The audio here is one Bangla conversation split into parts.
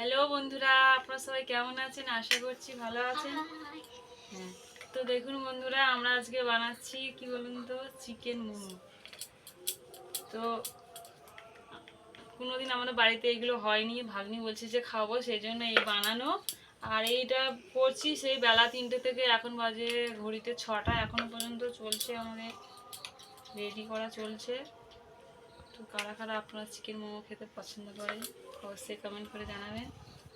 হ্যালো বন্ধুরা, আপনারা সবাই কেমন আছেন? আশা করছি ভালো আছেন। হ্যাঁ, তো দেখুন বন্ধুরা, আমরা আজকে বানাচ্ছি কি বলুন তো, চিকেন মোমো। তো কোনোদিন আমাদের বাড়িতে এগুলো হয়নি, ভাগ্নি বলছে যে খাবো, সেই জন্য এই বানানো। আর এইটা করছি সেই বেলা 3টে থেকে এখন বাজে ঘড়িতে 6টা, এখনো পর্যন্ত চলছে, আমাদের রেডি করা চলছে। তো কারা কারা আপনারা চিকেন মোমো খেতে পছন্দ করেন অবশ্যই কমেন্ট করে জানাবেন।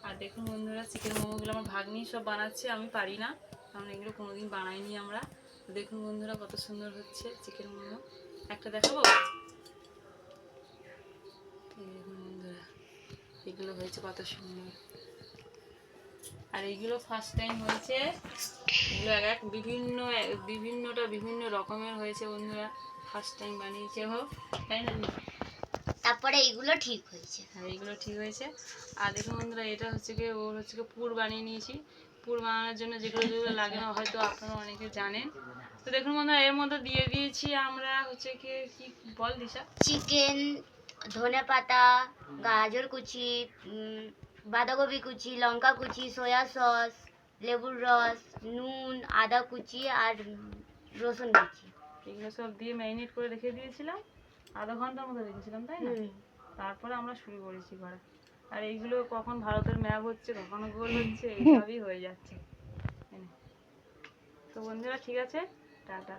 আর দেখুন বন্ধুরা, চিকেন মোমোগুলো আমার ভাগ্নি সব বানাচ্ছে, আমি পারি না, কারণ এগুলো কোনোদিন বানাইনি আমরা। তো দেখুন বন্ধুরা, কত সুন্দর হচ্ছে চিকেন মোমো। একটা দেখাবো। এই দেখুন বন্ধুরা, এগুলো হয়েছে কত সুন্দর। আর এইগুলো ফার্স্ট টাইম হয়েছে, এগুলো এক বিভিন্ন রকমের হয়েছে বন্ধুরা, ফার্স্ট টাইম বানিয়েছে হোক, তাই না? তারপরে এইগুলো ঠিক হয়েছে। হ্যাঁ, এইগুলো ঠিক হয়েছে। আর দেখুন বন্ধুরা, এটা হচ্ছে কি, ওর হচ্ছে কি পুর বানিয়ে নিয়েছি। পুর বানানোর জন্য যেগুলো যেগুলো লাগে না, হয়তো আপনারা অনেকে জানেন। তো দেখুন বন্ধুরা, এর মধ্যে দিয়ে দিয়েছি আমরা হচ্ছে কি, কি বল দিশা, চিকেন, ধনে পাতা, গাজর কুচি, বাঁধাকপি কুচি, লঙ্কা কুচি, সয়া সস, লেবুর রস, নুন, আদা কুচি আর রসুন কুচি। এগুলো সব দিয়ে ম্যারিনেট করে রেখে দিয়েছিলাম, আধা ঘন্টার মতো রেখেছিলাম, তাই না? তারপরে আমরা শুরু করেছি করা। আর এইগুলো কখন ভারতের ম্যাপ হচ্ছে, কখনো গোল হচ্ছে, এইসবই হয়ে যাচ্ছে। তো বন্ধুরা, ঠিক আছে, টাটা।